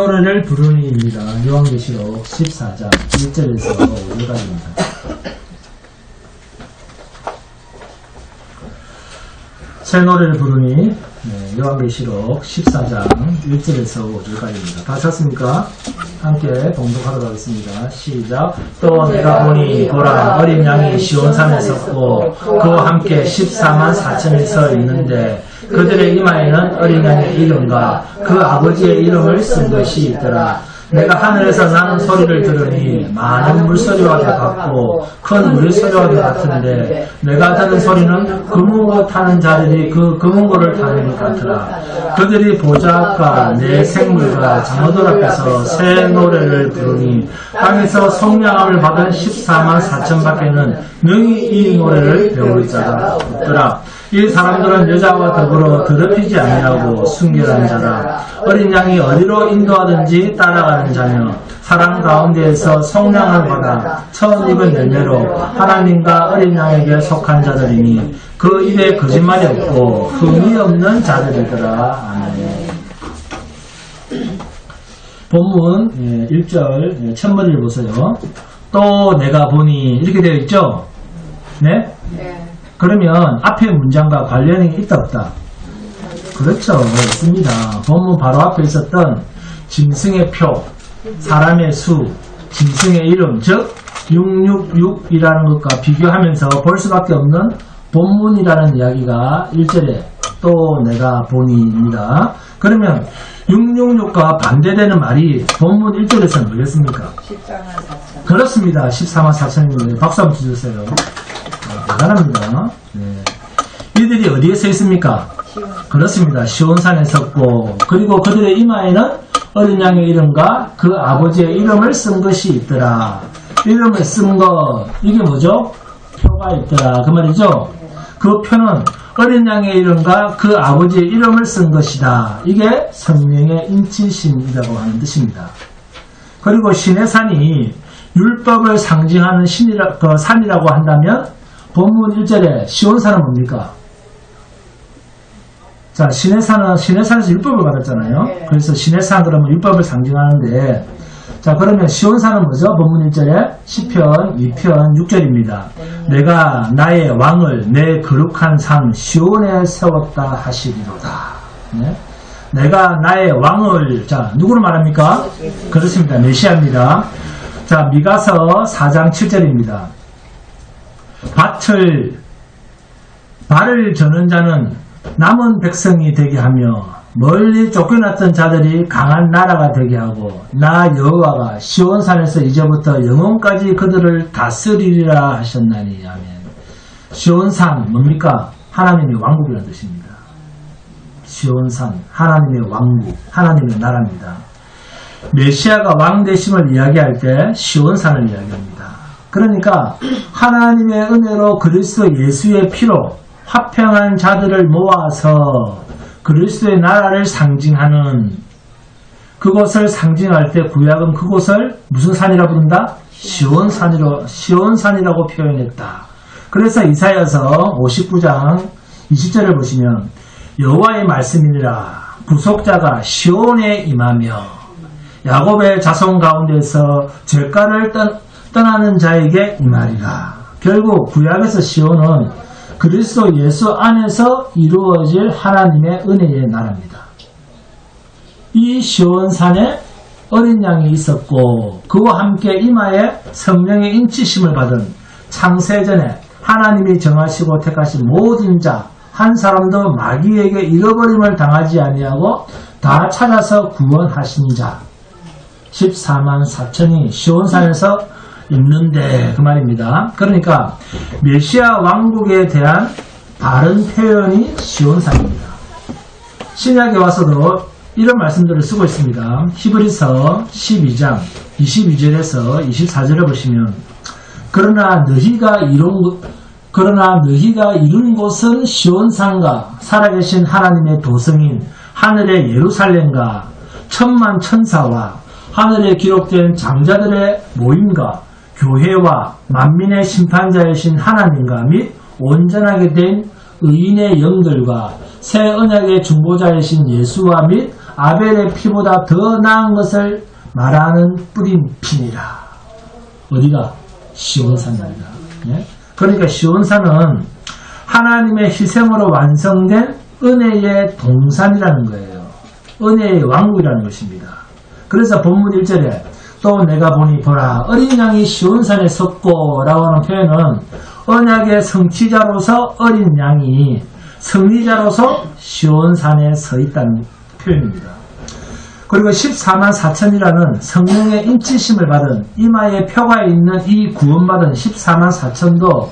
노래를 부르니입니다. 요한계시록 14장 1절에서 5절까지입니다. 새 노래를 부르니 요한계시록 14장 1절에서 5절까지입니다. 다 쳤습니까? 함께 봉독하도록 하겠습니다. 시작. 또 내가 보니 보라 어린 양이 시온산에 섰고 그와 함께 14만 4천이 서 있는데 그들의 이마에는 어린 양의 이름과 그 아버지의 이름을 쓴 것이 있더라. 내가 하늘에서 나는 소리를 들으니 많은 물소리와 같고 큰 물소리와 같은데 내가 듣는 소리는 금은고 타는 자들이 그 금은고를 타는 것 같더라. 그들이 보좌 앞과 내 생물과 장어들 앞에서 새 노래를 부르니 땅에서 성량함을 받은 14만 4천 밖에는 명히 이 노래를 배울 자가 없더라. 이 사람들은 여자와 더불어 더럽히지 아니하고 순결한 자라. 어린 양이 어디로 인도하든지 따라가는 자며 사랑 가운데에서 성량을 받아 처음 입은 열매로 하나님과 어린 양에게 속한 자들이니 그 입에 거짓말이 없고 흠이 없는 자들이더라. 아멘. 본문 1절 첫머리를 보세요. 또 내가 보니 이렇게 되어 있죠? 네? 그러면 앞에 문장과 관련이 있다 없다? 그렇죠. 있습니다. 본문 바로 앞에 있었던 짐승의 표, 사람의 수, 짐승의 이름, 즉 666이라는 것과 비교하면서 볼 수밖에 없는 본문이라는 이야기가 1절에 또 내가 보니입니다. 그러면 666과 반대되는 말이 본문 1절에서 뭐였습니까? 14만 4천. 그렇습니다. 14만 4천입니다. 박수 한번 주세요. 대단합니다. 네. 이들이 어디에 서 있습니까? 그렇습니다. 시온산에 섰고 그리고 그들의 이마에는 어린 양의 이름과 그 아버지의 이름을 쓴 것이 있더라. 이름을 쓴 것 이게 뭐죠? 표가 있더라 그 말이죠. 그 표는 어린 양의 이름과 그 아버지의 이름을 쓴 것이다. 이게 성령의 인치심이라고 하는 뜻입니다. 그리고 신의 산이 율법을 상징하는 산이라고 한다면 본문 1절에 시온산은 뭡니까? 자, 시내산에서 율법을 받았잖아요. 그래서 시내산 그러면 율법을 상징하는데, 자, 그러면 시온산은 뭐죠? 본문 1절에 시편 2편 6절입니다. 내가 나의 왕을 내 거룩한 산 시온에 세웠다 하시리로다. 네? 내가 나의 왕을, 자, 누구로 말합니까? 그렇습니다. 메시아입니다. 자, 미가서 4장 7절입니다. 발을 저는 자는 남은 백성이 되게 하며 멀리 쫓겨났던 자들이 강한 나라가 되게 하고 나 여호와가 시온산에서 이제부터 영원까지 그들을 다스리리라 하셨나니. 아멘. 시온산 뭡니까? 하나님의 왕국이라는 뜻입니다. 시온산 하나님의 왕국, 하나님의 나라입니다. 메시아가 왕 되심을 이야기할 때 시온산을 이야기합니다. 그러니까 하나님의 은혜로 그리스도 예수의 피로 화평한 자들을 모아서 그리스도의 나라를 상징하는 그곳을 상징할 때 구약은 그곳을 무슨 산이라 부른다? 시온산이라고 표현했다. 그래서 이사야서 59장 20절을 보시면 여호와의 말씀이니라 구속자가 시온에 임하며 야곱의 자손 가운데서 죄가를 떠나는 자에게 임하리라. 결국 구약에서 시온은 그리스도 예수 안에서 이루어질 하나님의 은혜의 나라입니다. 이 시온산에 어린 양이 있었고 그와 함께 이마에 성령의 인치심을 받은 창세전에 하나님이 정하시고 택하신 모든 자 한 사람도 마귀에게 잃어버림을 당하지 아니하고 다 찾아서 구원하신 자 14만 4천이 시온산에서 있는데 그 말입니다. 그러니까 메시아 왕국에 대한 바른 표현이 시온산입니다. 신약에 와서도 이런 말씀들을 쓰고 있습니다. 히브리서 12장 22절에서 24절을 보시면 그러나 너희가 이룬 곳은 시온산과 살아계신 하나님의 도성인 하늘의 예루살렘과 천만 천사와 하늘에 기록된 장자들의 모임과 교회와 만민의 심판자이신 하나님과 및 온전하게 된 의인의 영들과 새 언약의 중보자이신 예수와 및 아벨의 피보다 더 나은 것을 말하는 뿌린 피니라. 어디가? 시온산입니다. 예? 그러니까 시온산은 하나님의 희생으로 완성된 은혜의 동산이라는 거예요. 은혜의 왕국이라는 것입니다. 그래서 본문 1절에 또 내가 보니 보라 어린 양이 시온산에 섰고 라고 하는 표현은 언약의 성취자로서 어린 양이 승리자로서 시온산에 서 있다는 표현입니다. 그리고 14만 4천이라는 성령의 인치심을 받은 이마에 표가 있는 이 구원받은 14만 4천도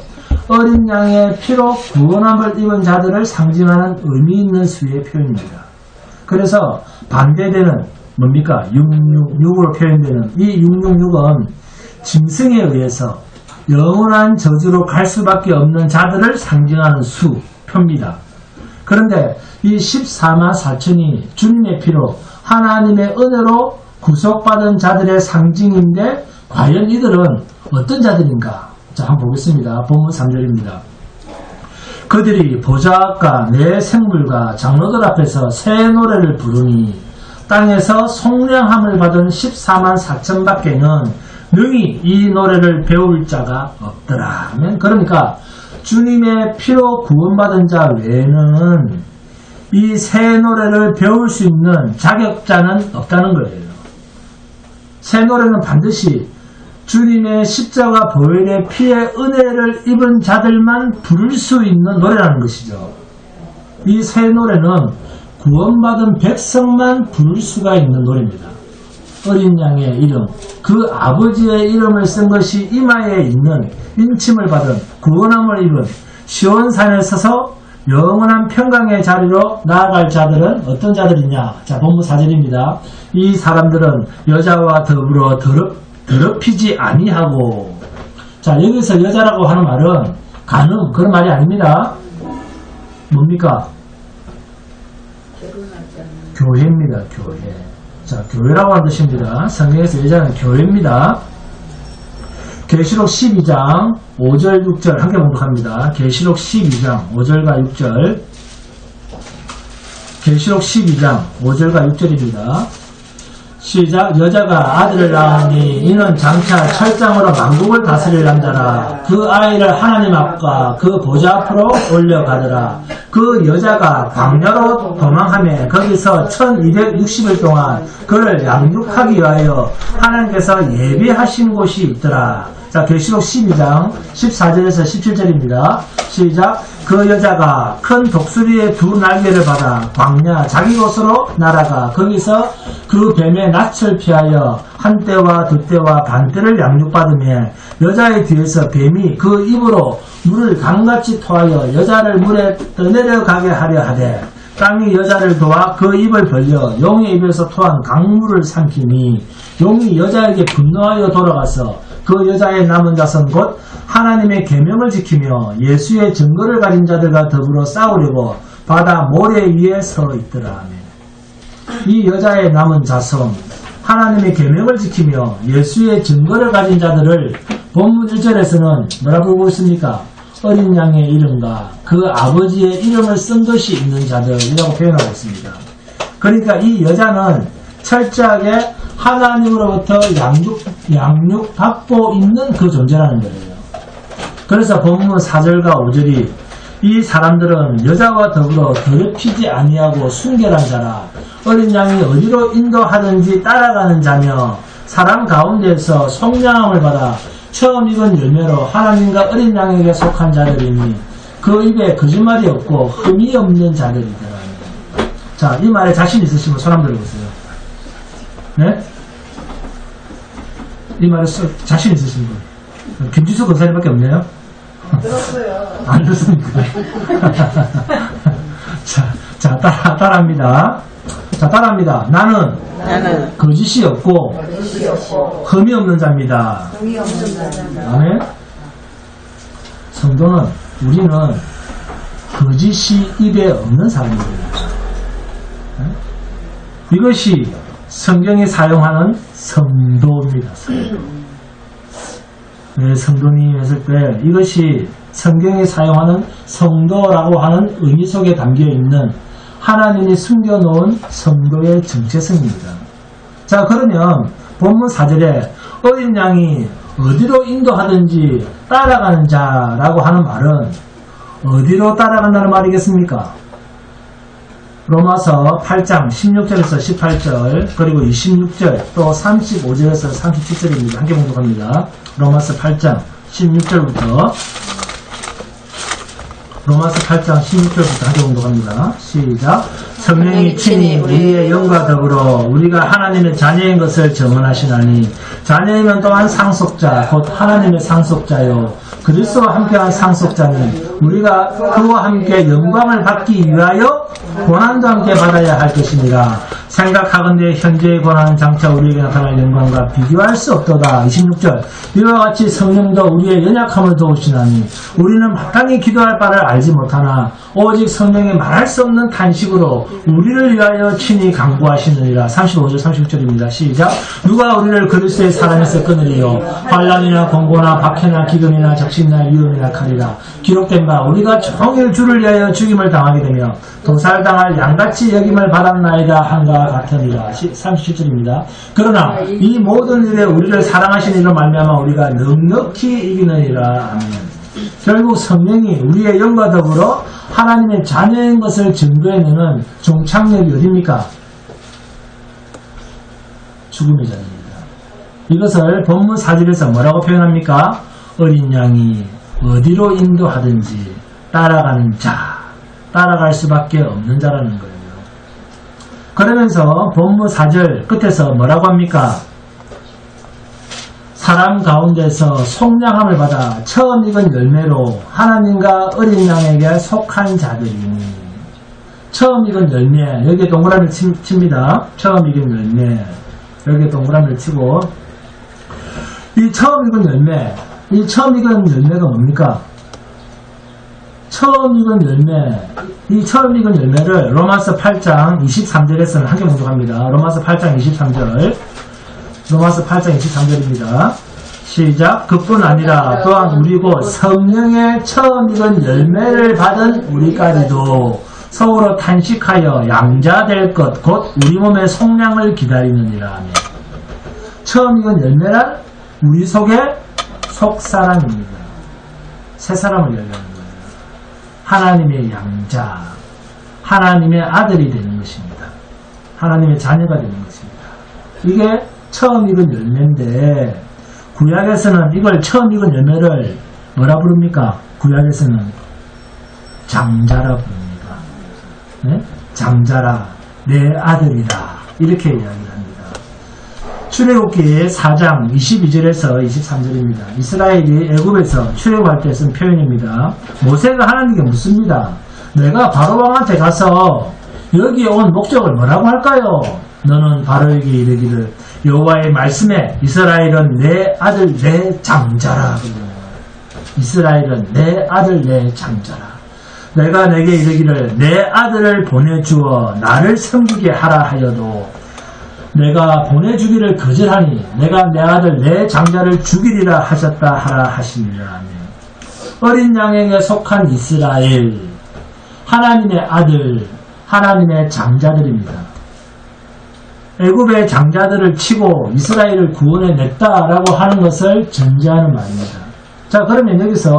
어린 양의 피로 구원함을 입은 자들을 상징하는 의미 있는 수의 표현입니다. 그래서 반대되는 뭡니까? 666으로 표현되는 이 666은 짐승에 의해서 영원한 저주로 갈 수밖에 없는 자들을 상징하는 수표입니다. 그런데 이 14만 4천이 주님의 피로 하나님의 은혜로 구속받은 자들의 상징인데 과연 이들은 어떤 자들인가? 자, 한번 보겠습니다. 본문 3절입니다. 그들이 보좌과 내 생물과 장로들 앞에서 새 노래를 부르니 땅에서 속량함을 받은 14만 4천 밖에는 능히 이 노래를 배울 자가 없더라. 그러니까 주님의 피로 구원받은 자 외에는 이 새 노래를 배울 수 있는 자격자는 없다는 거예요. 새 노래는 반드시 주님의 십자가 보혈의 피의 은혜를 입은 자들만 부를 수 있는 노래라는 것이죠. 이 새 노래는 구원받은 백성만 부를 수가 있는 노래입니다. 어린 양의 이름, 그 아버지의 이름을 쓴 것이 이마에 있는 인침을 받은 구원함을 입은 시온산에 서서 영원한 평강의 자리로 나아갈 자들은 어떤 자들이냐? 자, 본문 4절입니다. 이 사람들은 여자와 더불어 더럽히지 아니하고. 자, 여기서 여자라고 하는 말은 간음, 그런 말이 아닙니다. 뭡니까? 교회입니다. 교회. 자, 교회라고 하는 뜻입니다. 성경에서 여자는 교회입니다. 계시록 12장 5절 6절 함께 봉독합니다. 계시록 12장 5절과 6절. 계시록 12장 5절과 6절입니다. 시작. 여자가 아들을 낳으니 이는 장차 철장으로 만국을 다스릴 남자라. 그 아이를 하나님 앞과 그 보좌 앞으로 올려가더라. 그 여자가 광야로 도망하며 거기서 1260일 동안 그를 양육하기 위하여 하나님께서 예비하신 곳이 있더라. 자, 계시록 12장 14절에서 17절입니다. 시작. 그 여자가 큰 독수리의 두 날개를 받아 광야 자기 곳으로 날아가 거기서 그 뱀의 낯을 피하여 한 때와 두 때와 반 때를 양육받으며 여자의 뒤에서 뱀이 그 입으로 물을 강같이 토하여 여자를 물에 떠내려가게 하려 하되 땅이 여자를 도와 그 입을 벌려 용의 입에서 토한 강물을 삼키니 용이 여자에게 분노하여 돌아가서 그 여자의 남은 자손 곧 하나님의 계명을 지키며 예수의 증거를 가진 자들과 더불어 싸우려고 바다 모래 위에 서 있더라. 이 여자의 남은 자손 하나님의 계명을 지키며 예수의 증거를 가진 자들을 본문 1절에서는 뭐라 부르고 있습니까? 어린 양의 이름과 그 아버지의 이름을 쓴 것이 있는 자들이라고 표현하고 있습니다. 그러니까 이 여자는 철저하게 하나님으로부터 양육받고 있는 그 존재라는 거예요. 그래서 본문 4절과 5절이 이 사람들은 여자와 더불어 더럽히지 아니하고 순결한 자라. 어린 양이 어디로 인도하든지 따라가는 자며 사람 가운데서 속량함을 받아 처음 익은 열매로 하나님과 어린 양에게 속한 자들이니 그 입에 거짓말이 없고 흠이 없는 자들이더라. 자, 이 말에 자신 있으시면 손 한번 들어보세요. 네? 이 말에 자신 있으신 분. 김지수 권사님밖에 없네요. 들었어요. 안 듣습니까? 자, 따라합니다. 자, 따라합니다. 나는 거짓이 없고 흠이 없는 자입니다. 아멘. 성도는 우리는 거짓이 입에 없는 사람입니다. 이것이 성경이 사용하는 성도입니다. 성도. 네, 성도님 했을 때 이것이 성경이 사용하는 성도라고 하는 의미 속에 담겨 있는 하나님이 숨겨놓은 성도의 정체성입니다. 자, 그러면 본문 4절에 어린 양이 어디로 인도하든지 따라가는 자라고 하는 말은 어디로 따라간다는 말이겠습니까? 로마서 8장 16절에서 18절 그리고 26절 또 35절에서 37절입니다. 함께 봉독합니다. 로마서 8장 16절부터 로마서 8장 16절부터 함께 봉독합니다. 시작. 성령이 친히 우리의 영과 더불어 우리가 하나님의 자녀인 것을 증언하시나니 자녀이면 또한 상속자 곧 하나님의 상속자요 그리스도와 함께한 상속자는 우리가 그와 함께 영광을 받기 위하여 고난도 함께 받아야 할 것이니라. 생각하건대 현재의 고난은 장차 우리에게 나타날 영광과 비교할 수 없도다. 26절 이와 같이 성령도 우리의 연약함을 도우시나니 우리는 마땅히 기도할 바를 알지 못하나 오직 성령이 말할 수 없는 탄식으로 우리를 위하여 친히 간구하시느니라. 35절 36절입니다. 시작. 누가 우리를 그리스도의 사랑에서 끊으리요 환난이나 권고나 박해나 기근이나 적신이나 위험이나 칼이라. 기록된 바 우리가 종일 주를 위하여 죽임을 당하게 되며 도살당할 양같이 여김을 받았나이다 한가 같으니라. 37절입니다. 그러나 이 모든 일에 우리를 사랑하신 이로 말미암아 우리가 넉넉히 이기느니라. 아멘. 결국 성령이 우리의 영과 더불어 하나님의 자녀인 것을 증거해내는 종착역이 어디입니까? 죽음의 자리입니다. 이것을 본문 4절에서 뭐라고 표현합니까? 어린 양이 어디로 인도하든지 따라가는 자, 따라갈 수밖에 없는 자라는 거예요. 그러면서 본문 4절 끝에서 뭐라고 합니까? 사람 가운데서 속량함을 받아 처음 익은 열매로 하나님과 어린 양에게 속한 자들이니. 처음 익은 열매, 여기에 동그라미를 칩니다. 처음 익은 열매, 여기에 동그라미를 치고 이 처음 익은 열매, 이 처음 익은 열매가 뭡니까? 처음 익은 열매, 이 처음 익은 열매를 로마서 8장 23절에서는 함께 봉독합니다. 로마서 8장 23절, 로마서 8장 23절입니다. 시작. 그뿐 아니라 또한 우리고 성령의 처음 익은 열매를 받은 우리까지도 서로 탄식하여 양자 될 것 곧 우리 몸의 속량을 기다리느니라 하며. 처음 익은 열매란 우리 속의 속사람입니다. 새 사람을 열리는 거예요. 하나님의 양자, 하나님의 아들이 되는 것입니다. 하나님의 자녀가 되는 것입니다. 이게 처음 익은 열매인데 구약에서는 이걸 처음 익은 열매를 뭐라 부릅니까? 구약에서는 장자라 부릅니다. 네? 장자라, 내 아들이다, 이렇게 이야기를 합니다. 출애굽기 4장 22절에서 23절입니다. 이스라엘이 애굽에서 출애굽할 때 쓴 표현입니다. 모세가 하나님께 묻습니다. 내가 바로 왕한테 가서 여기에 온 목적을 뭐라고 할까요? 너는 바로에게 이르기를 여호와의 말씀에 이스라엘은 내 아들 내 장자라. 이스라엘은 내 아들 내 장자라. 내가 내게 이르기를 내 아들을 보내주어 나를 섬기게 하라 하여도 내가 보내주기를 거절하니 내가 내 아들 내 장자를 죽이리라 하셨다 하라 하시니라. 어린 양에게 속한 이스라엘, 하나님의 아들, 하나님의 장자들입니다. 애굽의 장자들을 치고 이스라엘을 구원해냈다라고 하는 것을 전제하는 말입니다. 자, 그러면 여기서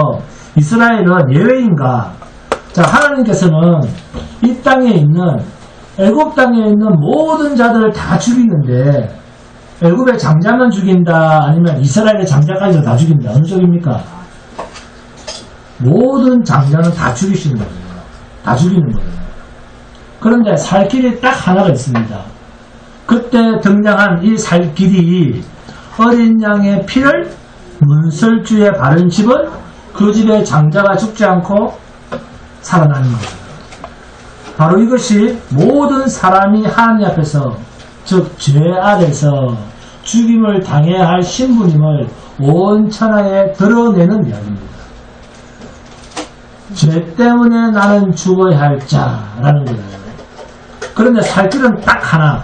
이스라엘은 예외인가? 자, 하나님께서는 이 땅에 있는 애굽 땅에 있는 모든 자들을 다 죽이는데 애굽의 장자만 죽인다 아니면 이스라엘의 장자까지도 다 죽인다, 어느 쪽입니까? 모든 장자는 다 죽이시는 거예요. 다 죽이는 거예요. 그런데 살 길이 딱 하나가 있습니다. 그때 등장한 이 살 길이 어린 양의 피를 문설주에 바른 집은 그 집의 장자가 죽지 않고 살아나는 거예요. 바로 이것이 모든 사람이 하나님 앞에서, 즉 죄 아래서 죽임을 당해야 할 신분임을 온 천하에 드러내는 이야기입니다. 죄 때문에 나는 죽어야 할 자라는 거예요. 그런데 살 길은 딱 하나.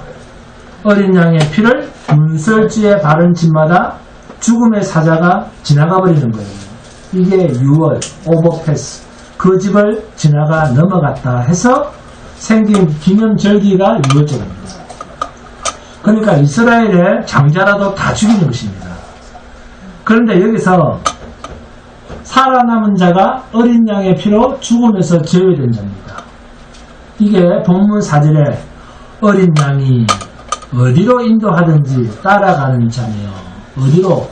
어린 양의 피를 문설주에 바른 집마다 죽음의 사자가 지나가 버리는 거예요. 이게 유월, 오버패스, 그 집을 지나가 넘어갔다 해서 생긴 기념절기가 6월절입니다. 그러니까 이스라엘의 장자라도 다 죽이는 것입니다. 그런데 여기서 살아남은 자가 어린 양의 피로 죽음에서 제외된 자입니다. 이게 본문 4절에 어린 양이 어디로 인도하든지 따라가는 자며, 어디로?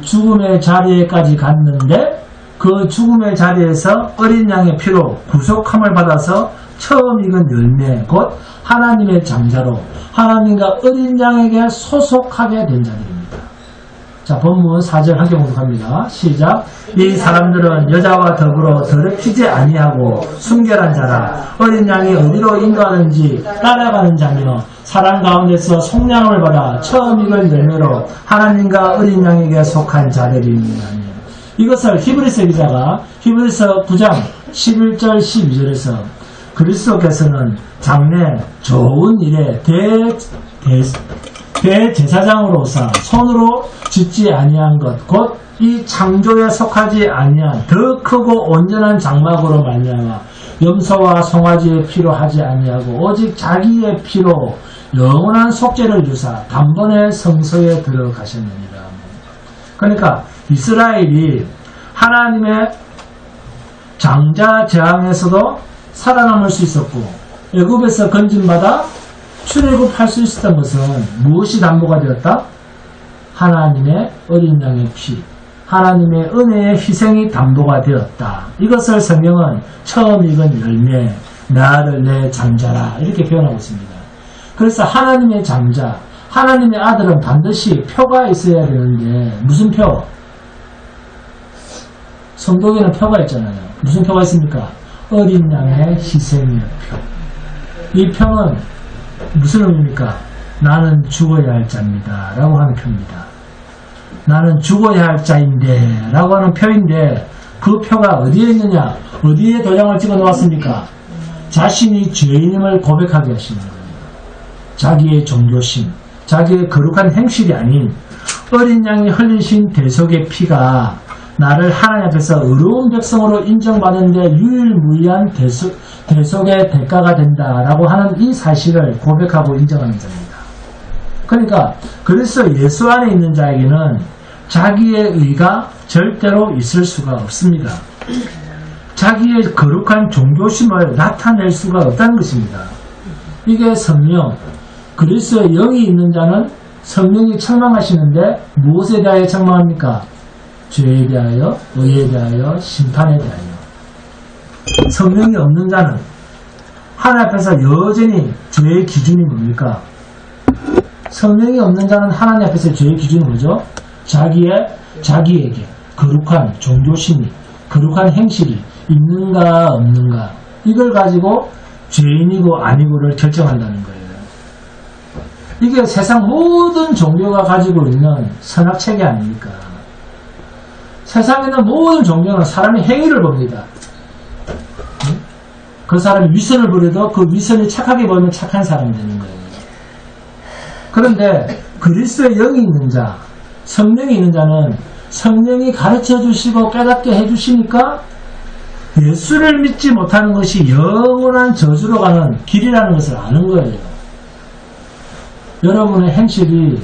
죽음의 자리에까지 갔는데 그 죽음의 자리에서 어린 양의 피로 구속함을 받아서 처음 익은 열매, 곧 하나님의 장자로 하나님과 어린 양에게 소속하게 된 자들입니다. 자, 본문 4절 함께 공독합니다. 시작. 이 사람들은 여자와 더불어 더럽히지 아니하고 순결한 자라. 어린 양이 어디로 인도하는지 따라가는 자며 사랑 가운데서 속량을 받아 처음 익은 열매로 하나님과 어린 양에게 속한 자들입니다. 이것을 히브리서 기자가 히브리서 9장 11절 12절에서 그리스도께서는 장래 좋은 일에 대제사장으로서 손으로 짓지 아니한 것 곧 이 창조에 속하지 아니한 더 크고 온전한 장막으로 말미암아 염소와 송아지의 피로 하지 아니하고 오직 자기의 피로 영원한 속죄를 주사 단번에 성소에 들어가셨느니라. 그러니까 이스라엘이 하나님의 장자 재앙에서도 살아남을 수 있었고 애굽에서 건진받아 출애굽할 수 있었던 것은 무엇이 담보가 되었다? 하나님의 어린 양의 피, 하나님의 은혜의 희생이 담보가 되었다. 이것을 성경은 처음 익은 열매, 나를 내 장자라 이렇게 표현하고 있습니다. 그래서 하나님의 장자, 하나님의 아들은 반드시 표가 있어야 되는데 무슨 표? 성경에는 표가 있잖아요. 무슨 표가 있습니까? 어린 양의 희생의 표. 이 표는 무슨 의미입니까? 나는 죽어야 할 자입니다 라고 하는 표입니다. 나는 죽어야 할 자인데 라고 하는 표인데 그 표가 어디에 있느냐? 어디에 도장을 찍어 놓았습니까? 자신이 죄인임을 고백하게 하시는 거예요. 자기의 종교심, 자기의 거룩한 행실이 아닌 어린 양이 흘리신 대속의 피가 나를 하나님 앞에서 의로운 백성으로 인정받는 데 유일무이한 대속의 대가가 된다라고 하는 이 사실을 고백하고 인정하는 자입니다. 그러니까 그래서 예수 안에 있는 자에게는 자기의 의가 절대로 있을 수가 없습니다. 자기의 거룩한 종교심을 나타낼 수가 없다는 것입니다. 이게 성령, 그리스도의 영이 있는 자는 성령이 책망하시는데 무엇에 대하여 책망합니까? 죄에 대하여, 의에 대하여, 심판에 대하여. 성령이 없는 자는 하나님 앞에서 여전히 죄의 기준이 뭡니까? 성령이 없는 자는 하나님 앞에서 죄의 기준이 뭐죠? 자기에게 거룩한 종교심이, 거룩한 행실이 있는가 없는가 이걸 가지고 죄인이고 아니고를 결정한다는 거예요. 이게 세상 모든 종교가 가지고 있는 선악체계 아닙니까? 세상에 있는 모든 종교는 사람의 행위를 봅니다. 그 사람이 위선을 부려도 그 위선이 착하게 보이면 착한 사람이 되는 거예요. 그런데 그리스도의 영이 있는 자, 성령이 있는 자는 성령이 가르쳐 주시고 깨닫게 해 주시니까 예수를 믿지 못하는 것이 영원한 저주로 가는 길이라는 것을 아는 거예요. 여러분의 행실이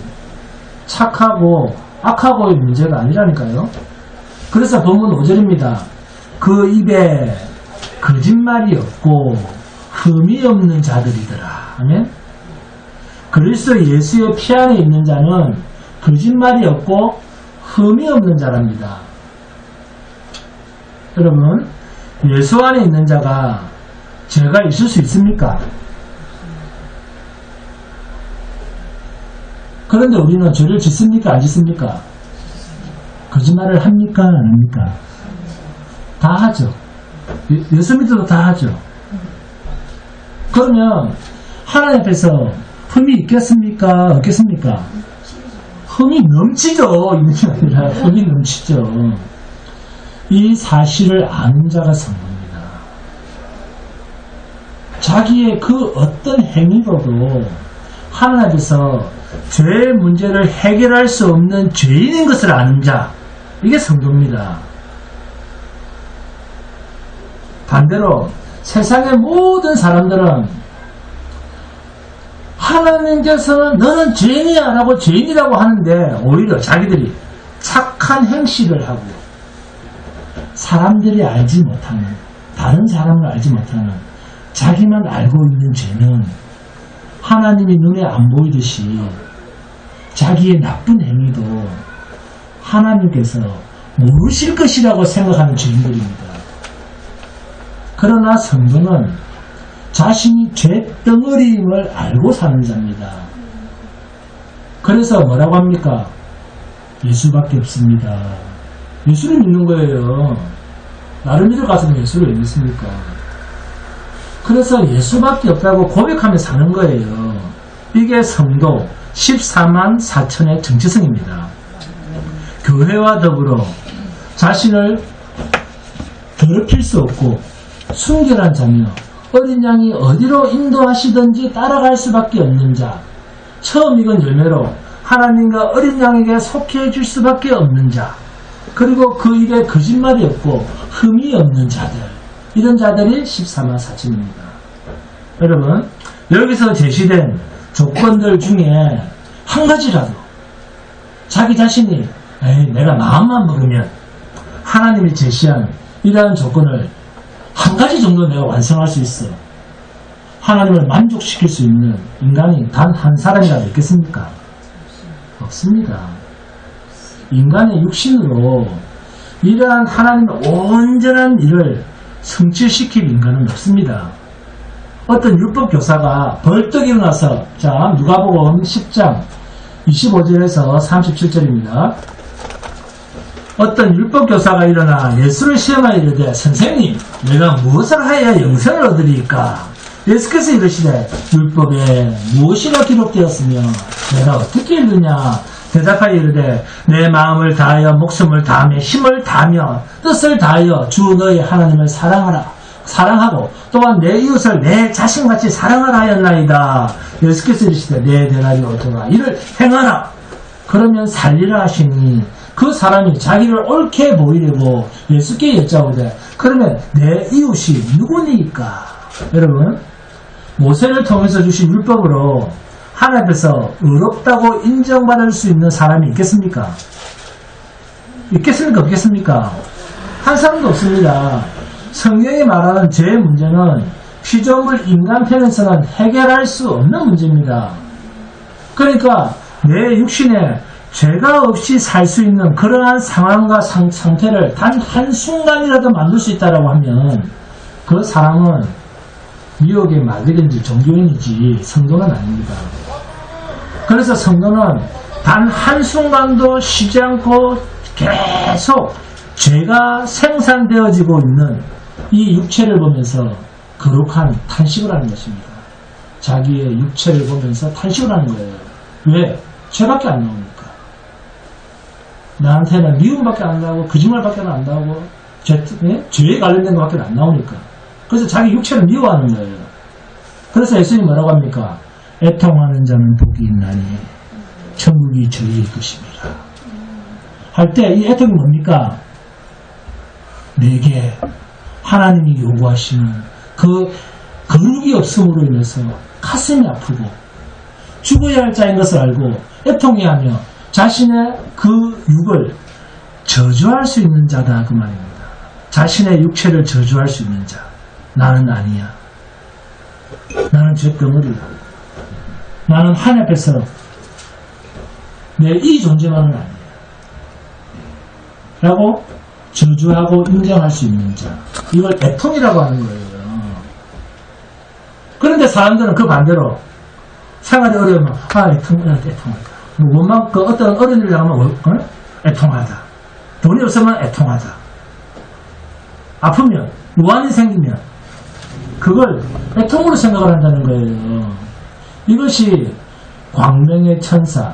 착하고 악하고의 문제가 아니라니까요. 그래서 본문 5절입니다. 그 입에 거짓말이 없고 흠이 없는 자들이더라. 아멘. 그리스도 예수의 피 안에 있는 자는 거짓말이 없고 흠이 없는 자랍니다. 여러분, 예수 안에 있는 자가 죄가 있을 수 있습니까? 그런데 우리는 죄를 짓습니까? 안 짓습니까? 거짓말을 합니까? 안 합니까? 다 하죠. 예수 믿어도 다 하죠. 그러면 하나님 앞에서 흠이 있겠습니까? 없겠습니까? 흠이 넘치죠. 있는 게 아니라 흠이 넘치죠. 이 사실을 아는 자가 성도입니다. 자기의 그 어떤 행위로도 하나님 앞에서 죄의 문제를 해결할 수 없는 죄인인 것을 아는 자, 이게 성도입니다. 반대로 세상의 모든 사람들은 하나님께서는 너는 죄인이야 라고 죄인이라고 하는데 오히려 자기들이 착한 행실을 하고 사람들이 알지 못하는, 다른 사람을 알지 못하는 자기만 알고 있는 죄는 하나님이 눈에 안 보이듯이 자기의 나쁜 행위도 하나님께서 모르실 것이라고 생각하는 죄인들입니다. 그러나 성도는 자신이 죄덩어리임을 알고 사는 자입니다. 그래서 뭐라고 합니까? 예수밖에 없습니다. 예수를 믿는 거예요. 나를 믿을 가서는 예수를 왜 믿습니까? 그래서 예수밖에 없다고 고백하며 사는 거예요. 이게 성도 14만 4천의 정체성입니다. 교회와 더불어 자신을 더럽힐 수 없고 순결한 자며 어린 양이 어디로 인도하시든지 따라갈 수밖에 없는 자, 처음 익은 열매로 하나님과 어린 양에게 속해 줄 수밖에 없는 자, 그리고 그 입에 거짓말이 없고 흠이 없는 자들, 이런 자들이 14만 4천입니다. 여러분, 여기서 제시된 조건들 중에 한 가지라도 자기 자신이 내가 마음만 먹으면 하나님이 제시한 이러한 조건을 한 가지 정도 내가 완성할 수 있어, 하나님을 만족시킬 수 있는 인간이 단 한 사람이라도 있겠습니까? 없습니다. 인간의 육신으로 이러한 하나님의 온전한 일을 성취시킬 인간은 없습니다. 어떤 율법 교사가 벌떡 일어나서, 자, 누가복음 10장 25절에서 37절입니다. 어떤 율법 교사가 일어나 예수를 시험하여 이르되, 선생님, 내가 무엇을 하여야 영생을 얻으리까? 예수께서 이르시되, 율법에 무엇이라 기록되었으며 내가 어떻게 읽느냐? 대답하여 이르되, 내 마음을 다하여 목숨을 다하며 힘을 다하며 뜻을 다하여 주 너의 하나님을 사랑하고 또한 내 이웃을 내 자신같이 사랑하라 하였나이다. 예수께서 이르시되, 내 대가리 얻어라, 이를 행하라, 그러면 살리라 하시니, 그 사람이 자기를 옳게 보이려고 예수께 여짜오되, 그러면 내 이웃이 누구니까? 여러분, 모세를 통해서 주신 율법으로 하나님 앞에서 의롭다고 인정받을 수 있는 사람이 있겠습니까? 있겠습니까? 없겠습니까? 한 사람도 없습니다. 성경이 말하는 죄의 문제는 피조물 인간편에서는 해결할 수 없는 문제입니다. 그러니까 내 육신에 죄가 없이 살 수 있는 그러한 상황과 상태를 단 한순간이라도 만들 수 있다고 하면 그 사람은 미혹의 마귀든지 종교인이지 성도는 아닙니다. 그래서 성도는 단 한순간도 쉬지 않고 계속 죄가 생산되어지고 있는 이 육체를 보면서 거룩한 탄식을 하는 것입니다. 자기의 육체를 보면서 탄식을 하는 거예요. 왜? 죄밖에 안 나오니까. 나한테는 미움밖에 안 나오고 거짓말밖에 안 나오고 죄에 관련된 것밖에 안 나오니까. 그래서 자기 육체를 미워하는 거예요. 그래서 예수님이 뭐라고 합니까? 애통하는 자는 복이 있나니 천국이 저희의 것입니다. 할 때 이 애통이 뭡니까? 내게 하나님이 요구하시는 그 거룩이 없음으로 인해서 가슴이 아프고 죽어야 할 자인 것을 알고 애통해하며 자신의 그 육을 저주할 수 있는 자다, 그 말입니다. 자신의 육체를 저주할 수 있는 자. 나는 아니야. 나는 죄덩어리야. 나는 하나님 앞에서 내 이 존재만은 아니야 라고 저주하고 인정할 수 있는 자. 이걸 애통이라고 하는 거예요. 그런데 사람들은 그 반대로 생활이 어려우면 애통하다. 원만 그 어떤 어른을 향하면 애통하다. 돈이 없으면 애통하다. 아프면, 무한이 생기면 그걸 애통으로 생각을 한다는 거예요. 이것이 광명의 천사,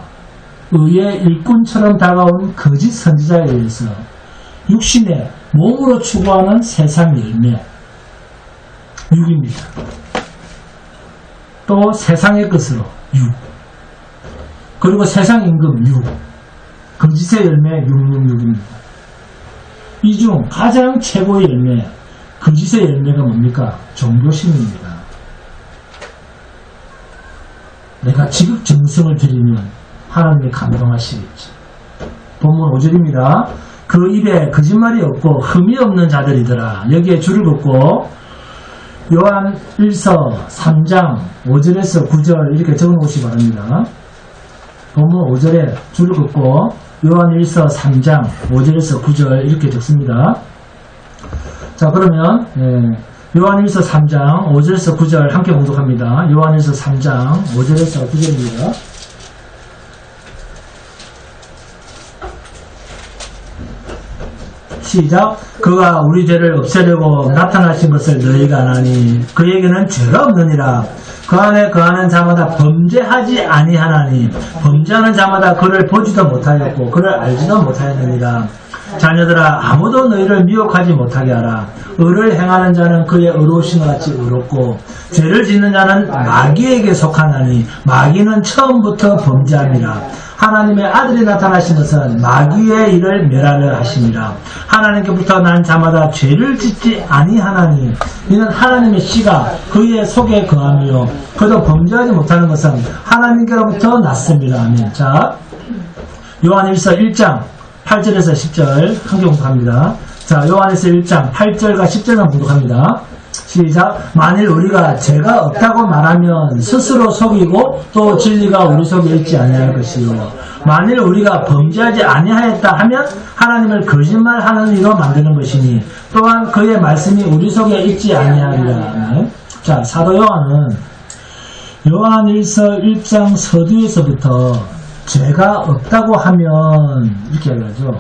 의의 일꾼처럼 다가온 거짓 선지자에 의해서 육신의 몸으로 추구하는 세상 열매, 육입니다. 또 세상의 것으로 육, 그리고 세상 임금 육, 거짓의 열매 666입니다. 이 중 가장 최고의 열매, 거짓의 열매가 뭡니까? 종교심입니다. 내가 지극정성을 드리면 하나님이 감동하시겠지. 본문 5절입니다. 그 입에 거짓말이 없고 흠이 없는 자들이더라. 여기에 줄을 긋고 요한 1서 3장 5절에서 9절 이렇게 적어놓으시기 바랍니다. 본문 5절에 줄을 긋고 요한 1서 3장 5절에서 9절 이렇게 적습니다. 자, 그러면 요한 1서 3장 5절에서 9절 함께 공독합니다. 요한 1서 3장 5절에서 9절입니다. 시작. 그가 우리 죄를 없애려고 나타나신 것을 너희가 아나니 그에게는 죄가 없느니라. 그 안에 거하는 자마다 범죄하지 아니하나니 범죄하는 자마다 그를 보지도 못하였고 그를 알지도 못하였느니라. 자녀들아, 아무도 너희를 미혹하지 못하게 하라. 의를 행하는 자는 그의 의로우신 것 같이 의롭고 죄를 짓는 자는 마귀에게 속하나니 마귀는 처음부터 범죄함이라. 하나님의 아들이 나타나신 것은 마귀의 일을 멸하려 하심이라. 하나님께부터 난 자마다 죄를 짓지 아니하나니 이는 하나님의 씨가 그의 속에 거하며 그도 범죄하지 못하는 것은 하나님께로부터 났습니다. 아멘. 자, 요한일서 1장 8절에서 10절 함께 공독합니다. 자, 요한일서 1장 8절과 10절만 공독합니다. 시작. 만일 우리가 죄가 없다고 말하면 스스로 속이고 또 진리가 우리 속에 있지 아니할 것이요. 만일 우리가 범죄하지 아니하였다 하면 하나님을 거짓말하는 이로 만드는 것이니 또한 그의 말씀이 우리 속에 있지 아니하리라. 자, 사도 요한은 요한일서 1장 서두에서부터 죄가 없다고 하면 이렇게 하죠.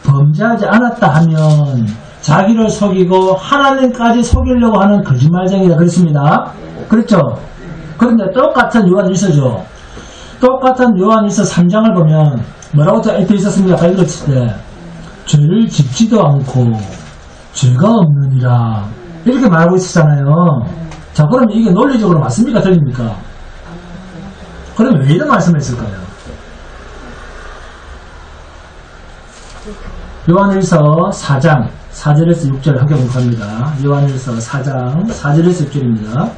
범죄하지 않았다 하면 자기를 속이고 하나님까지 속이려고 하는 거짓말쟁이다 그랬습니다. 그렇죠? 그런데 똑같은 요한일서죠. 똑같은 요한일서 3장을 보면 뭐라고 써 있었습니까? 아까 읽었을 때 죄를 짓지도 않고 죄가 없느니라 이렇게 말하고 있었잖아요. 자, 그럼 이게 논리적으로 맞습니까? 틀립니까? 그러면 왜 이런 말씀을 했을까요? 요한일서 4장 4절에서 6절 함께 공부합니다. 요한일서 4장 4절에서 6절입니다.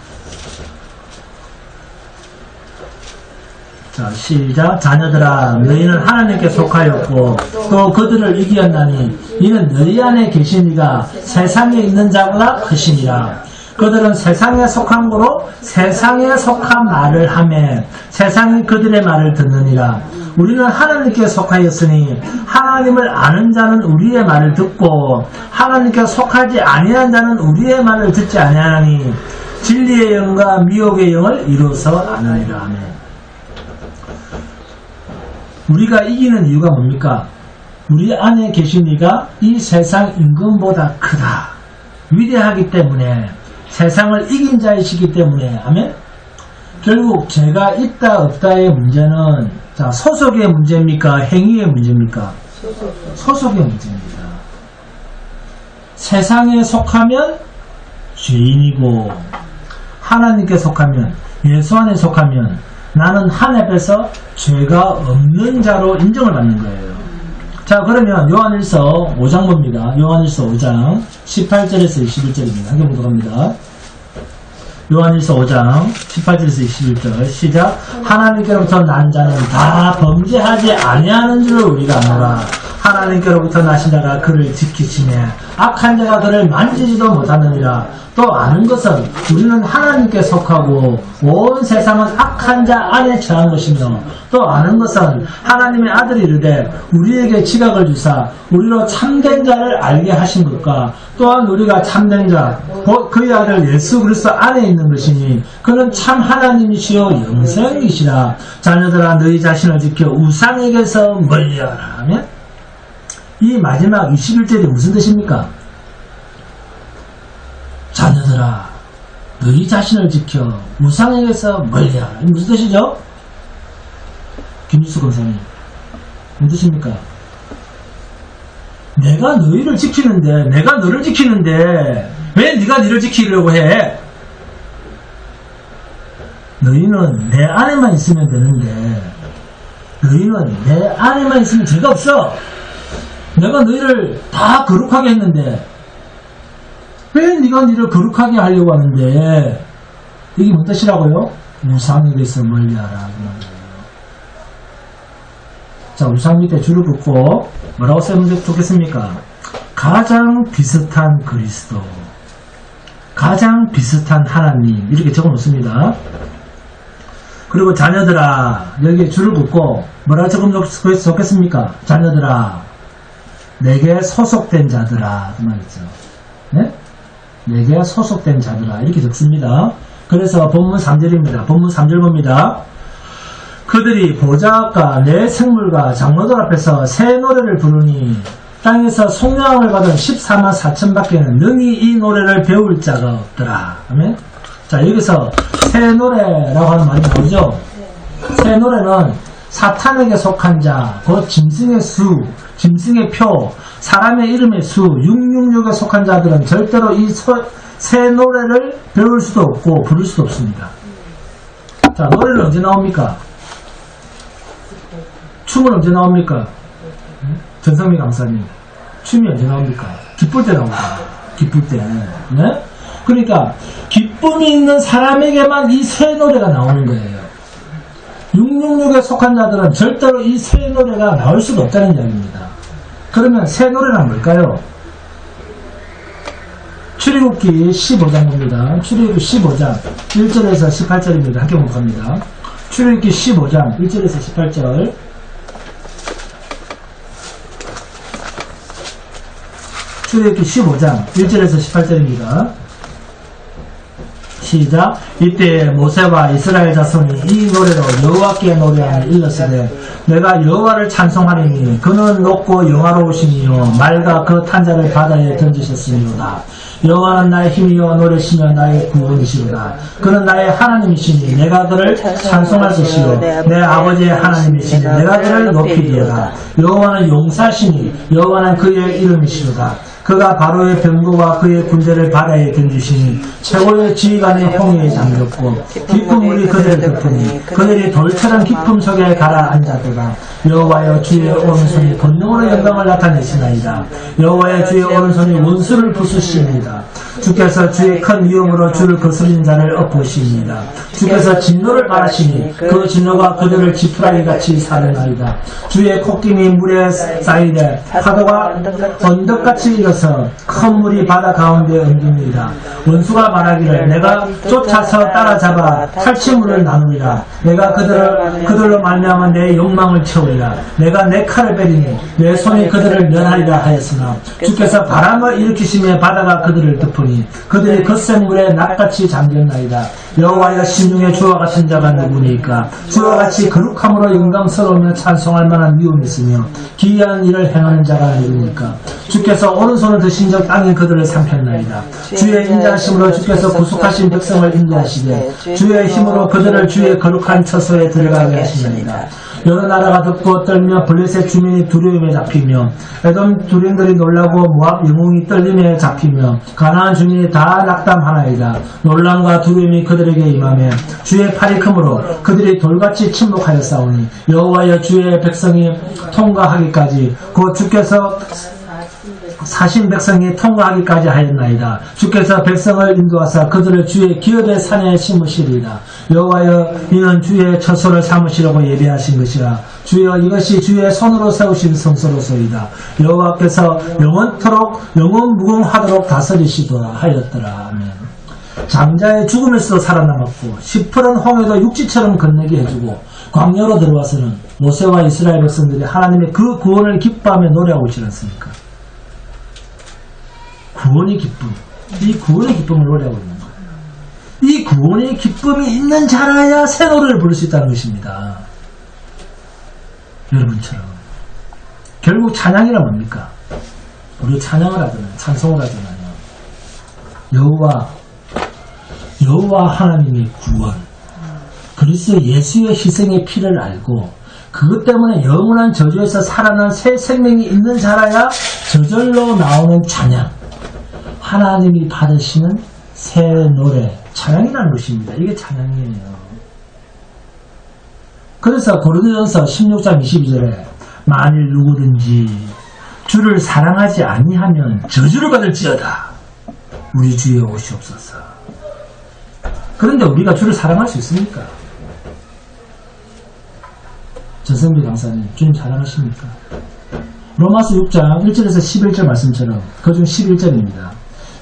자, 시작. 자녀들아, 너희는 하나님께 속하였고 또 그들을 이기었나니 이는 너희 안에 계신 이가 세상에 있는 자보다 크시니라. 그들은 세상에 속한 거로 세상에 속한 말을 하며 세상이 그들의 말을 듣느니라. 우리는 하나님께 속하였으니 하나님을 아는 자는 우리의 말을 듣고 하나님께 속하지 아니한 자는 우리의 말을 듣지 아니하니 진리의 영과 미혹의 영을 이루어서 아느니라. 아멘. 우리가 이기는 이유가 뭡니까? 우리 안에 계신 이가 이 세상 임금보다 크다. 위대하기 때문에 세상을 이긴 자이시기 때문에. 아멘. 결국 죄가 있다 없다의 문제는 자, 소속의 문제입니까? 행위의 문제입니까? 소속의 문제입니다. 세상에 속하면 죄인이고 하나님께 속하면 예수 안에 속하면 나는 하나님께서 죄가 없는 자로 인정을 받는 거예요. 자, 그러면 요한일서 5장 봅니다. 요한일서 5장 18절에서 21절입니다. 함께 보도록 합니다. 요한일서 5장 18절에서 21절 시작. 하나님께로부터 난 자는 다 범죄하지 아니하는 줄을 우리가 아노라. 하나님께로부터 나신 자가 그를 지키시며 악한 자가 그를 만지지도 못하느니라. 또 아는 것은 우리는 하나님께 속하고 온 세상은 악한 자 안에 처한 것이며 또 아는 것은 하나님의 아들이 이르되 우리에게 지각을 주사 우리로 참된 자를 알게 하신 것과 또한 우리가 참된 자 곧 그의 아들 예수 그리스도 안에 있는 것이니 그는 참 하나님이시요 영생이시라. 자녀들아, 너희 자신을 지켜 우상에게서 멀리하라 하면 이 마지막 21절이 무슨 뜻입니까? 자녀들아, 너희 자신을 지켜 우상에게서 멀리하라. 이게 무슨 뜻이죠? 김주수 권사님, 무슨 뜻입니까? 내가 너희를 지키는데, 내가 너를 지키는데 왜 네가 너를 지키려고 해? 너희는 내 안에만 있으면 되는데 너희는 내 안에만 있으면 죄가 없어. 내가 너희를 다 거룩하게 했는데 왜 네가 니를 거룩하게 하려고 하는데 이게 뭔 뜻이라고요? 우상에게서 멀리하라. 자, 우상 밑에 줄을 긋고 뭐라고 쓰면 좋겠습니까? 가장 비슷한 그리스도, 가장 비슷한 하나님, 이렇게 적어 놓습니다. 그리고 자녀들아, 여기에 줄을 긋고 뭐라 적으면 좋겠습니까? 자녀들아, 내게 소속된 자들아, 그 말이죠. 네? 내게 소속된 자들아, 이렇게 적습니다. 그래서 본문 3절입니다. 본문 3절 봅니다. 그들이 보좌과 내 생물과 장로들 앞에서 새 노래를 부르니 땅에서 속량을 받은 14만 4천 밖에는 능히 이 노래를 배울 자가 없더라. 아멘. 자, 여기서 새 노래라고 하는 말이 나오죠. 새 노래는 사탄에게 속한 자, 곧 짐승의 수, 짐승의 표, 사람의 이름의 수, 666에 속한 자들은 절대로 이 새 노래를 배울 수도 없고 부를 수도 없습니다. 자, 노래는 언제 나옵니까? 춤은 언제 나옵니까? 전성미 강사님, 춤이 언제 나옵니까? 기쁠 때 나옵니다. 기쁠 때. 네? 그러니까 기쁨이 있는 사람에게만 이 새 노래가 나오는 거예요. 666에 속한 자들은 절대로 이 새 노래가 나올 수가 없다는 이야기입니다. 그러면 새 노래는 뭘까요? 출애굽기 15장 봅니다. 출애굽기 15장 1절에서 18절입니다. 함께 공부합니다. 출애굽기 15장 1절에서 18절. 출애굽기 15장 1절에서 18절입니다. 시작. 이때 모세와 이스라엘 자손이 이 노래로 여호와께 노래하며 일렀으되 내가 여호와를 찬송하리니 그는 높고 영화로우시니요 맑아 그 탄자를 바다에 던지셨으니로다. 여호와는 나의 힘이요 노래시며 나의 구원이시로다. 그는 나의 하나님이시니 내가 그를 찬송할 것이요 내 아버지의 하나님이시니 내가 그를 높이리로다. 여호와는 용사시니 여호와는 그의 이름이시로다. 그가 바로의 병거와 그의 군대를 바다에 던지시니 최고의 지휘관의 홍해에 잠겼고 깊은 물이 그들을 덮으니 그들이 돌처럼 깊음 속에 가라앉았도다. 여호와여 주의 오른손이 권능으로 영광을 나타내시나이다. 여호와의 주의 오른손이 원수를 부수시니이다. 주께서 주의 큰 위엄으로 주를 거스린 자를 엎으시니이다. 주께서 진노를 바라시니 그 진노가 그들을 지푸라기같이 사르나이다. 주의 콧김이 물에 쌓이되 파도가 언덕같이 일어서 큰 물이 바다 가운데 엉깁니다. 원수가 말하기를 내가 쫓아서 따라잡아 탈취물을 나누리라. 내가 그들로 말미암아 내 욕망을 채우리라. 내가 내 칼을 베리니 내 손이 그들을 멸하리라 하였으나 주께서 바람을 일으키시며 바다가 그들을 덮으니 그들이 거센 물에 낫같이 잠겼나이다. 여호와여 신중에 주와 같은 자가 누구니까? 주와 같이 거룩함으로 영광스러우며 찬송할 만한 위엄이 있으며 기이한 일을 행하는 자가 누구니까? 주께서 오른손을 드신 적 땅에 그들을 삼켰나이다. 주의 인자하심으로 주께서 구속하신 백성을 인도하시되 주의 힘으로 그들을 주의 거룩한 처소에 들어가게 하시나이다. 여러 나라가 듣고 떨며 블레셋 주민이 두려움에 잡히며 에돔 두령들이 놀라고 모압 영웅이 떨림에 잡히며 가나안 주민이 다 낙담하나이다. 놀람과 두려움이 그들에게 임하며 주의 팔이 크므로 그들이 돌같이 침묵하여 싸우니 여호와여 주의 백성이 통과하기까지 곧 주께서 사신 백성이 통과하기까지 하였나이다. 주께서 백성을 인도하사 그들을 주의 기업의 산에 심으시리이다. 여호와여 이는 주의 처소를 삼으시려고 예비하신 것이라. 주여 이것이 주의 손으로 세우신 성소로소이다. 여호와께서 영원토록 영원무궁하도록 다스리시도록 하였더라. 아멘. 장자의 죽음에서 살아남았고 시퍼런 홍해도 육지처럼 건너게 해주고 광야로 들어와서는 모세와 이스라엘 백성들이 하나님의 그 구원을 기뻐하며 노래하고 있지 않습니까? 구원의 기쁨, 이 구원의 기쁨을 노래하고 있는 거예요. 이 구원의 기쁨이 있는 자라야 새 노래를 부를 수 있다는 것입니다. 여러분처럼 결국 찬양이란 뭡니까? 우리 찬양을 하잖아요. 찬송을 하잖아요. 여호와 하나님의 구원, 그리스도 예수의 희생의 피를 알고 그것 때문에 영원한 저주에서 살아난 새 생명이 있는 자라야 저절로 나오는 찬양, 하나님이 받으시는 새 노래, 찬양이라는 것입니다. 이게 찬양이에요. 그래서 고린도전서 16장 22절에 만일 누구든지 주를 사랑하지 아니하면 저주를 받을지어다. 우리 주여 오시옵소서. 그런데 우리가 주를 사랑할 수 있습니까? 전성비 강사님, 주님 사랑하십니까? 로마서 6장 1절에서 11절 말씀처럼 그중 11절입니다.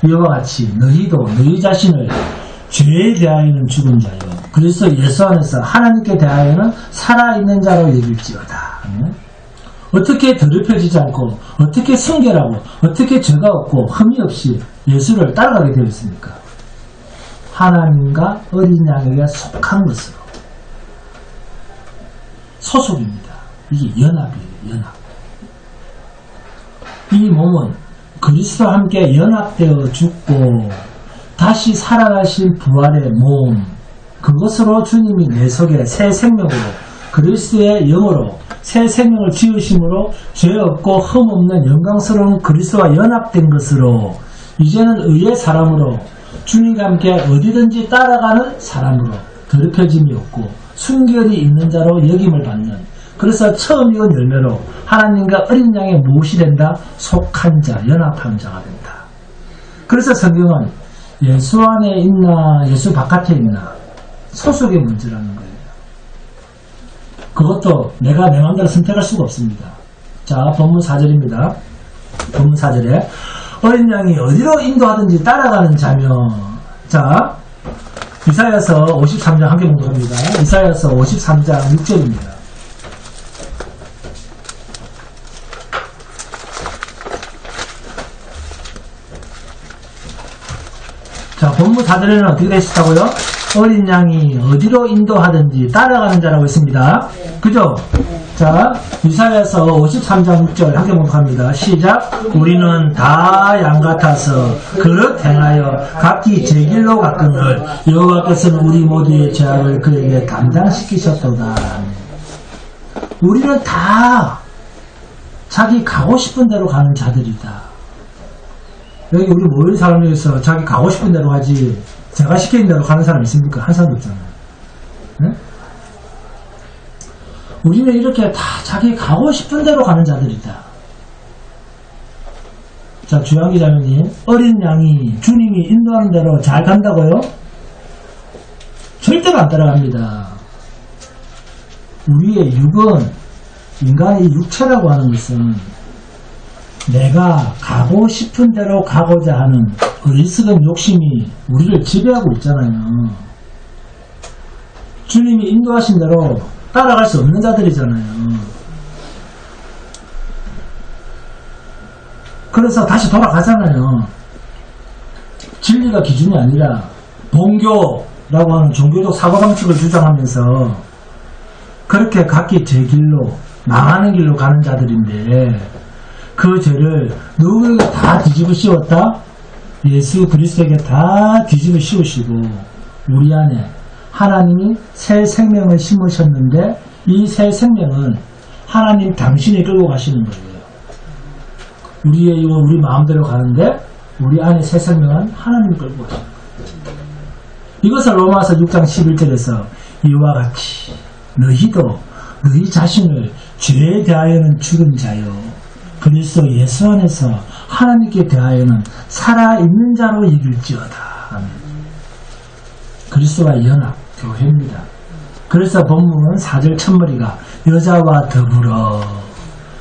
이와 같이 너희도 너희 자신을 죄에 대하여는 죽은 자요 그리스도 예수 안에서 하나님께 대하여는 살아있는 자로 여길지어다. 어떻게 더럽혀지지 않고 어떻게 순결하고 어떻게 죄가 없고 흠이 없이 예수를 따라가게 되어 있습니까? 하나님과 어린 양에게 속한 것으로. 소속입니다. 이게 연합이에요. 연합. 이 몸은 그리스도와 함께 연합되어 죽고 다시 살아나신 부활의 몸, 그것으로 주님이 내 속에 새 생명으로 그리스도의 영으로 새 생명을 지으심으로 죄 없고 흠 없는 영광스러운 그리스도와 연합된 것으로 이제는 의의 사람으로 주님과 함께 어디든지 따라가는 사람으로 더럽혀짐이 없고 순결이 있는 자로 여김을 받는, 그래서 처음 익은 열매로 하나님과 어린 양의 무엇이 된다? 속한 자, 연합한 자가 된다. 그래서 성경은 예수 안에 있나 예수 바깥에 있나 소속의 문제라는 거예요. 그것도 내가 내 마음대로 선택할 수가 없습니다. 자, 본문 4절입니다. 본문 4절에 어린 양이 어디로 인도하든지 따라가는 자며, 자, 이사야서 53장 함께 봉독합니다. 이사야서 53장 6절입니다. 자, 본문 4절에는 어떻게 되어 있다고요? 어린 양이 어디로 인도하든지 따라가는 자라고 했습니다. 그죠? 자, 이사야서 53장 6절 함께 봉독합니다. 시작. 우리는 다 양 같아서 그릇 행하여 각기 제 길로 갔거늘 여호와께서는 우리 모두의 죄악을 그에게 감당시키셨도다. 우리는 다 자기 가고 싶은 대로 가는 자들이다. 여기 우리 모인 사람 중에서 자기 가고 싶은 대로 가지 제가 시키는 대로 가는 사람 있습니까? 한 사람도 없잖아요. 네? 우리는 이렇게 다 자기 가고 싶은 대로 가는 자들이다. 자, 주양 기자님, 어린 양이 주님이 인도하는 대로 잘 간다고요? 절대로 안 따라갑니다. 우리의 육은, 인간의 육체라고 하는 것은 내가 가고 싶은 대로 가고자 하는 어리석은 욕심이 우리를 지배하고 있잖아요. 주님이 인도하신 대로 따라갈 수 없는 자들이잖아요. 그래서 다시 돌아가잖아요. 진리가 기준이 아니라 봉교라고 하는 종교적 사고방식을 주장하면서 그렇게 각기 제 길로 망하는 길로 가는 자들인데, 그 죄를 누구에게 다 뒤집어 씌웠다? 예수 그리스도에게 다 뒤집어 씌우시고 우리 안에 하나님이 새 생명을 심으셨는데, 이 새 생명은 하나님 당신이 끌고 가시는 거예요. 우리 마음대로 가는데 우리 안에 새 생명은 하나님이 끌고 가시는 거예요. 이것을 로마서 6장 11절에서 이와 같이 너희도 너희 자신을 죄에 대하여는 죽은 자요 그리스도 예수 안에서 하나님께 대하여는 살아있는 자로 여길지어다. 그리스도와 연합, 교회입니다. 그래서 본문은 4절 첫머리가 여자와 더불어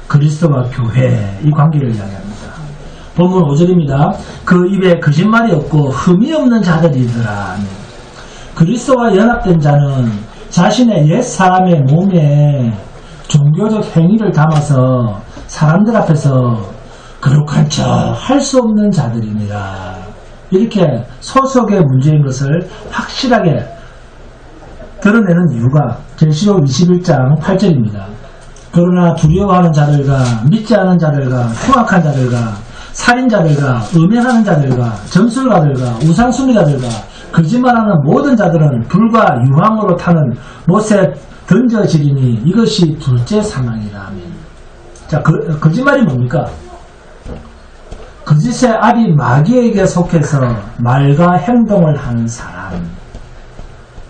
그리스도와 교회, 이 관계를 이야기합니다. 본문 5절입니다. 그 입에 거짓말이 없고 흠이 없는 자들이더라. 그리스도와 연합된 자는 자신의 옛 사람의 몸에 종교적 행위를 담아서 사람들 앞에서 거룩한 척 할 수 없는 자들입니다. 이렇게 소속의 문제인 것을 확실하게 드러내는 이유가 제시록 21장 8절입니다. 그러나 두려워하는 자들과 믿지 않은 자들과 흉악한 자들과 살인자들과 음행하는 자들과 점술가들과 우상숭배자들과 거짓말하는 모든 자들은 불과 유황으로 타는 못에 던져지리니 이것이 둘째 사망이라. 자, 거짓말이 뭡니까? 거짓의 알이 마귀에게 속해서 말과 행동을 하는 사람.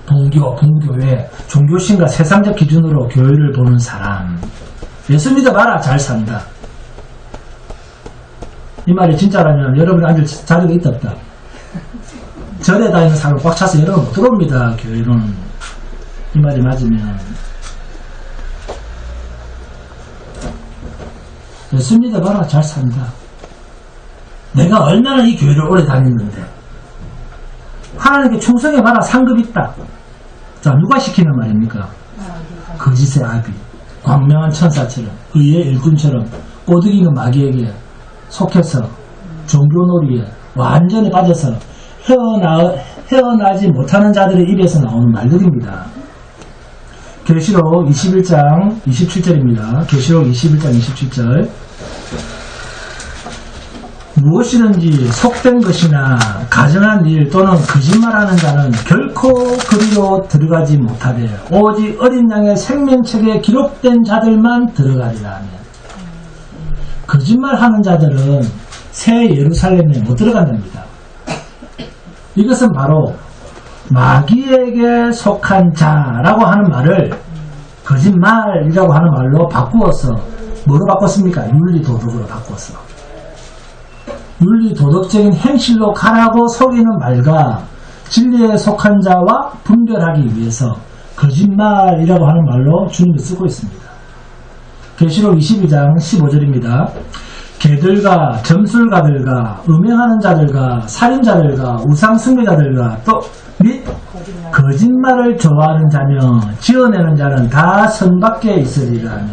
봉교회, 종교신과 세상적 기준으로 교회를 보는 사람. 예수 믿어봐라, 잘 산다. 이 말이 진짜라면 여러분이 앉을 자리가 있다 없다? 절에 다니는 사람 꽉 차서 여러분 못 들어옵니다. 교회로는. 이 말이 맞으면. 예수 믿어봐라. 잘 산다. 내가 얼마나 이 교회를 오래 다녔는데. 하나님께 충성해봐라. 상급 있다. 자, 누가 시키는 말입니까? 거짓의 아비. 광명한 천사처럼, 의의 일꾼처럼, 꼬드기는 마귀에게 속해서 종교놀이에 완전히 빠져서 헤어나지 못하는 자들의 입에서 나오는 말들입니다. 계시록 21장 27절입니다. 계시록 21장 27절. 무엇이든지 속된 것이나 가정한 일 또는 거짓말하는 자는 결코 그리로 들어가지 못하되 오직 어린 양의 생명책에 기록된 자들만 들어가리라 하며, 거짓말하는 자들은 새 예루살렘에 못 들어간답니다. 이것은 바로 마귀에게 속한 자라고 하는 말을 거짓말이라고 하는 말로 바꾸어서 뭐로 바꿨습니까? 윤리도덕으로 바꾸었어. 윤리도덕적인 행실로 가라고 속이는 말과 진리에 속한 자와 분별하기 위해서 거짓말이라고 하는 말로 주님이 쓰고 있습니다. 계시록 22장 15절입니다. 개들과 점술가들과 음행하는 자들과 살인자들과 우상숭배자들과 또 및 거짓말을 좋아하는 자며 지어내는 자는 다 선 밖에 있으리라 하며,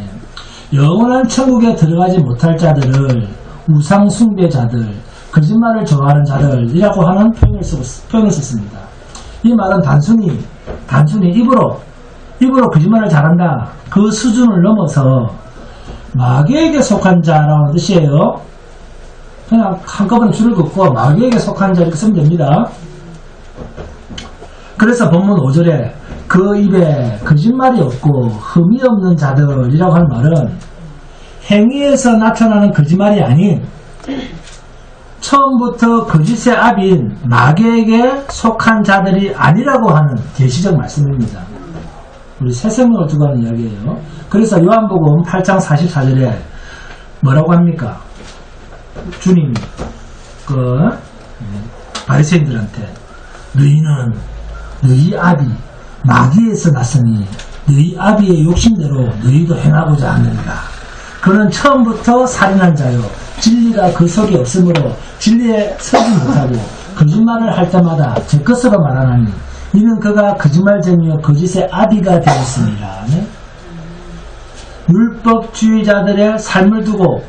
영원한 천국에 들어가지 못할 자들을 우상숭배자들, 거짓말을 좋아하는 자들이라고 하는 표현을 썼습니다. 이 말은 단순히 입으로 거짓말을 잘한다, 그 수준을 넘어서 마귀에게 속한 자라는 뜻이에요. 그냥 한꺼번에 줄을 긋고 마귀에게 속한 자 이렇게 쓰면 됩니다. 그래서 본문 5절에 그 입에 거짓말이 없고 흠이 없는 자들이라고 하는 말은 행위에서 나타나는 거짓말이 아닌 처음부터 거짓의 압인 마귀에게 속한 자들이 아니라고 하는 계시적 말씀입니다. 우리 새 생명을 두고 하는 이야기예요. 그래서 요한복음 8장 44절에 뭐라고 합니까? 주님이 바리새인들한테 너희는 너희 아비 마귀에서 났으니 너희 아비의 욕심대로 너희도 행하고자 하느니라. 그는 처음부터 살인한 자요, 진리가 그 속에 없으므로 진리에 서지 못하고 거짓말을 할 때마다 제 것으로 말하나니 이는 그가 거짓말쟁이요 거짓의 아비가 되었습니다. 네? 율법주의자들의 삶을 두고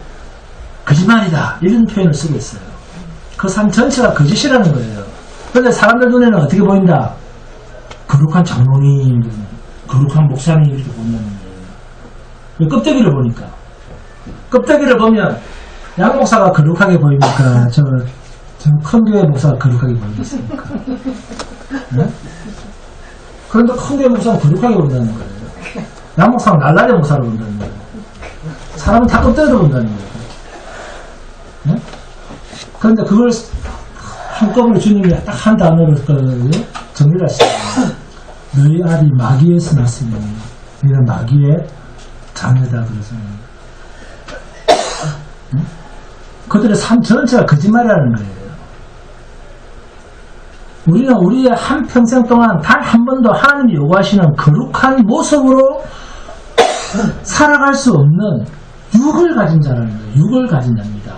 거짓말이다 이런 표현을 쓰고 있어요. 그 삶 전체가 거짓이라는 거예요. 그런데 사람들 눈에는 어떻게 보인다? 거룩한 장로님, 거룩한 목사님 이렇게 보인다는 거예요. 껍데기를 보니까. 껍데기를 보면 양 목사가 거룩하게 보입니까? 저 큰 교회 목사가 거룩하게 보이겠습니까? 네? 그런데 큰 교회 목사가 거룩하게 본다는 거예요. 양 목사는 날라리 목사로 본다는 거예요. 사람은 다 껍데기로 본다는 거예요. 네? 그런데 그걸 한꺼번에 주님이 딱 한 단어로 정리를 하시잖아요. 너희 아비 마귀에서 났으니 너희는 마귀의 자녀다 그래서 그들의 삶 전체가 거짓말이라는 거예요. 우리는 우리의 한평생 동안 단 한 번도 하나님이 요구하시는 거룩한 모습으로 살아갈 수 없는 육을 가진 자라는 거예요. 육을 가진 자입니다.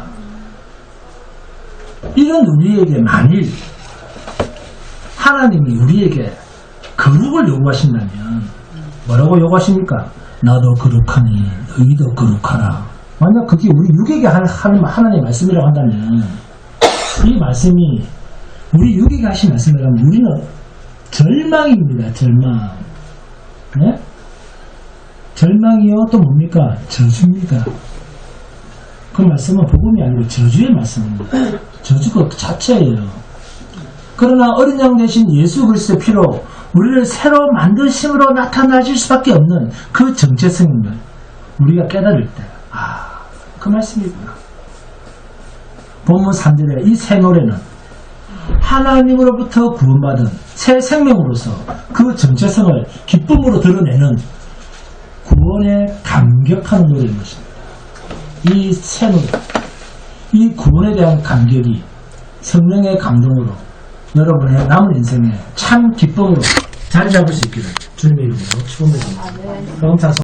이런 우리에게 만일 하나님이 우리에게 거룩을 요구하신다면 뭐라고 요구하십니까? 나도 거룩하니 너희도 거룩하라. 만약 그게 우리 육에게 하는 하나님의 말씀이라고 한다면 이 말씀이 우리 육에게 하신 말씀이라면 우리는 절망입니다. 절망. 네? 절망이요 또 뭡니까? 저주입니다. 그 말씀은 복음이 아니고 저주의 말씀입니다. 저주 그 자체예요. 그러나 어린 양 대신 예수 그리스도의 피로 우리를 새로 만드심으로 나타나실 수밖에 없는 그 정체성임을 우리가 깨달을 때 그 말씀이구나. 본문 3절에 이 새 노래는 하나님으로부터 구원받은 새 생명으로서 그 정체성을 기쁨으로 드러내는 구원에 감격하는 노래인 것입니다. 이 새 노래, 이 구원에 대한 감격이 성령의 감동으로 여러분의 남은 인생에 참 기쁨으로 자리 잡을 수 있기를 주님의 이름으로 축원드립니다. 그럼 자